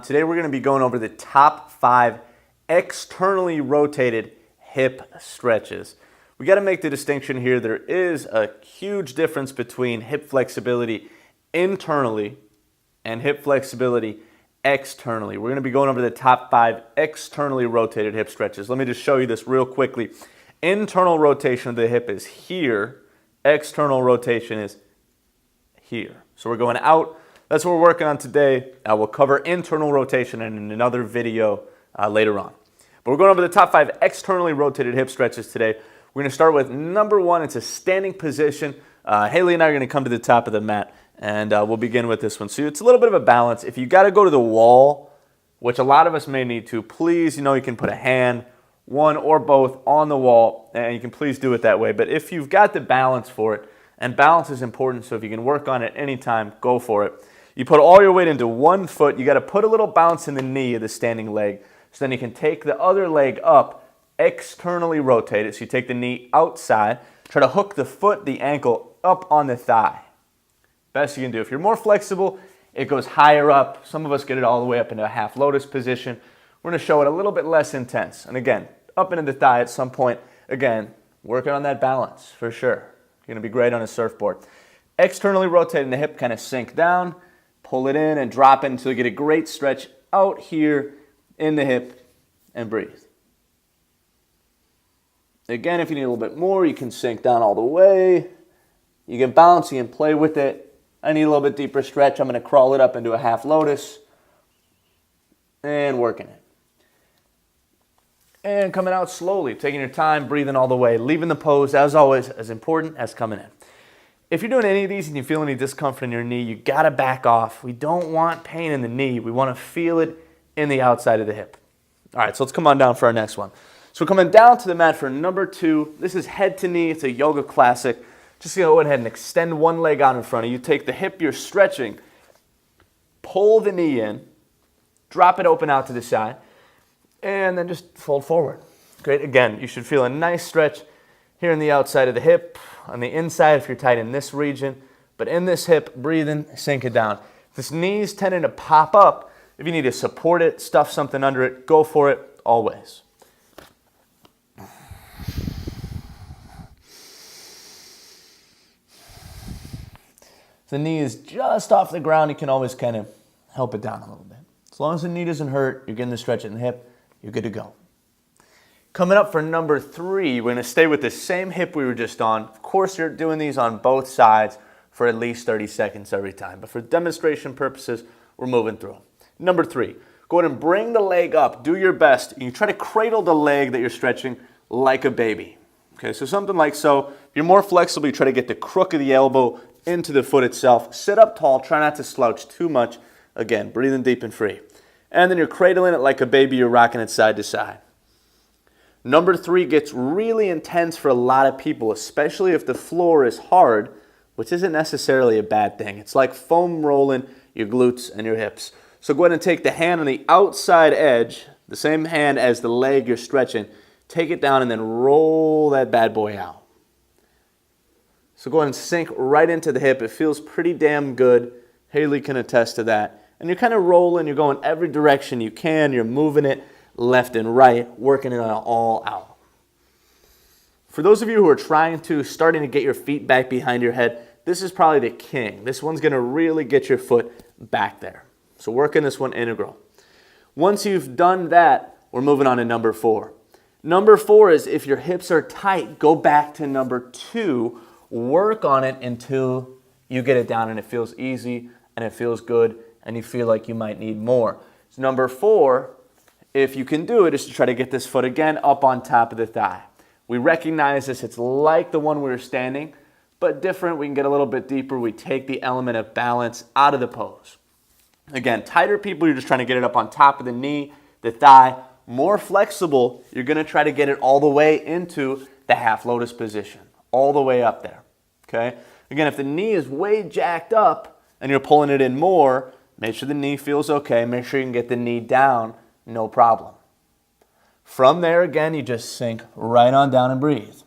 Today we're going to be going over the top 5 externally rotated hip stretches. We got to make the distinction here. There is a huge difference between hip flexibility internally and hip flexibility externally. We're going to be going over the top 5 externally rotated hip stretches. Let me just show you this real quickly. Internal rotation of the hip is here. External rotation is here. So we're going out. That's what we're working on today. We'll cover internal rotation in another video later on. But we're going over the top 5 externally rotated hip stretches today. We're going to start with number 1. It's a standing position. Haley and I are going to come to the top of the mat, and we'll begin with this one. So it's a little bit of a balance. If you got to go to the wall, which a lot of us may need to, please, you can put a hand, one or both, on the wall, and you can please do it that way. But if you've got the balance for it, and balance is important, so if you can work on it anytime, go for it. You put all your weight into one foot. You got to put a little bounce in the knee of the standing leg. So then you can take the other leg up, externally rotate it. So you take the knee outside, try to hook the foot, the ankle, up on the thigh. Best you can do. If you're more flexible, it goes higher up. Some of us get it all the way up into a half lotus position. We're going to show it a little bit less intense. And again, up into the thigh at some point. Again, working on that balance for sure. You're going to be great on a surfboard. Externally rotating the hip, kind of sink down. Pull it in and drop it until you get a great stretch out here in the hip and breathe. Again, if you need a little bit more, you can sink down all the way. You can bounce, you can play with it. I need a little bit deeper stretch. I'm going to crawl it up into a half lotus and working it. And coming out slowly, taking your time, breathing all the way, leaving the pose, as always, as important as coming in. If you're doing any of these and you feel any discomfort in your knee, you got to back off. We don't want pain in the knee. We want to feel it in the outside of the hip. All right, so let's come on down for our next one. So we're coming down to the mat for number 2. This is head to knee. It's a yoga classic. Just go ahead and extend one leg out in front of you. Take the hip you're stretching, pull the knee in, drop it open out to the side, and then just fold forward. Great. Again, you should feel a nice stretch here in the outside of the hip. On the inside, if you're tight in this region, but in this hip, breathing, sink it down. If this knee's tending to pop up, if you need to support it, stuff something under it, go for it, always. If the knee is just off the ground, you can always kind of help it down a little bit. As long as the knee doesn't hurt, you're getting the stretch in the hip, you're good to go. Coming up for number 3, we're going to stay with the same hip we were just on. Of course, you're doing these on both sides for at least 30 seconds every time. But for demonstration purposes, we're moving through. Number 3, go ahead and bring the leg up. Do your best. You try to cradle the leg that you're stretching like a baby. Okay, so something like so. If you're more flexible, you try to get the crook of the elbow into the foot itself. Sit up tall. Try not to slouch too much. Again, breathing deep and free. And then you're cradling it like a baby. You're rocking it side to side. Number 3 gets really intense for a lot of people, especially if the floor is hard, which isn't necessarily a bad thing. It's like foam rolling your glutes and your hips. So go ahead and take the hand on the outside edge, the same hand as the leg you're stretching, take it down and then roll that bad boy out. So go ahead and sink right into the hip. It feels pretty damn good. Haley can attest to that. And you're kind of rolling, you're going every direction you can, you're moving it left and right, working it all out. For those of you who are starting to get your feet back behind your head, this is probably the king. This one's going to really get your foot back there. So working this one integral. Once you've done that, we're moving on to number 4. Number 4 is if your hips are tight, go back to number 2. Work on it until you get it down and it feels easy and it feels good and you feel like you might need more. So number 4, if you can do it, is to try to get this foot again up on top of the thigh. We recognize this. It's like the one we were standing, but different. We can get a little bit deeper. We take the element of balance out of the pose. Again, tighter people, you're just trying to get it up on top of the knee, the thigh. More flexible, you're going to try to get it all the way into the half lotus position, all the way up there. Okay? Again, if the knee is way jacked up and you're pulling it in more, make sure the knee feels okay. Make sure you can get the knee down. No problem. From there, again, you just sink right on down and breathe.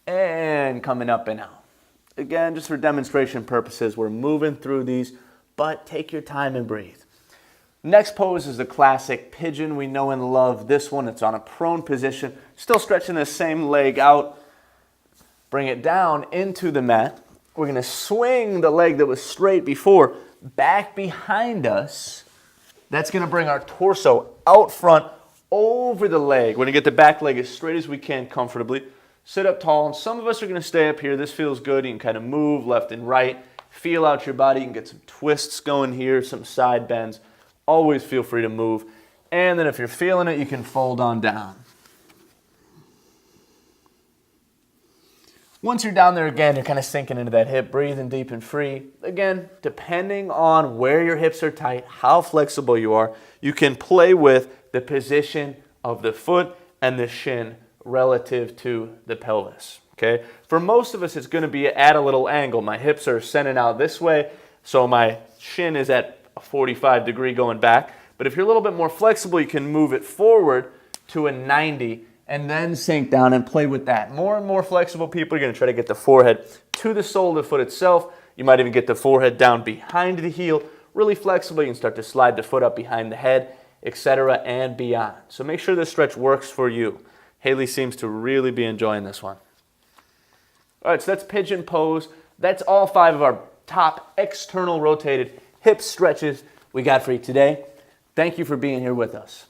and coming up and out. Again, just for demonstration purposes, we're moving through these, but take your time and breathe. Next pose is the classic pigeon we know and love. This one, it's on a prone position, still stretching the same leg out. Bring it down into the mat. We're going to swing the leg that was straight before back behind us. That's going to bring our torso out front over the leg. We're going to get the back leg as straight as we can comfortably. Sit up tall, and some of us are going to stay up here. This feels good. You can kind of move left and right. Feel out your body. You can get some twists going here, some side bends. Always feel free to move. And then if you're feeling it, you can fold on down. Once you're down there again, you're kind of sinking into that hip, breathing deep and free. Again, depending on where your hips are tight, how flexible you are, you can play with the position of the foot and the shin relative to the pelvis. Okay? For most of us, it's going to be at a little angle. My hips are sending out this way, so my shin is at a 45 degree going back. But if you're a little bit more flexible, you can move it forward to a 90 and then sink down and play with that. More and more flexible people are going to try to get the forehead to the sole of the foot itself. You might even get the forehead down behind the heel. Really flexible, you can start to slide the foot up behind the head, etc. and beyond. So make sure this stretch works for you. Haley seems to really be enjoying this one. All right, so that's pigeon pose. That's all 5 of our top external rotated hip stretches we got for you today. Thank you for being here with us.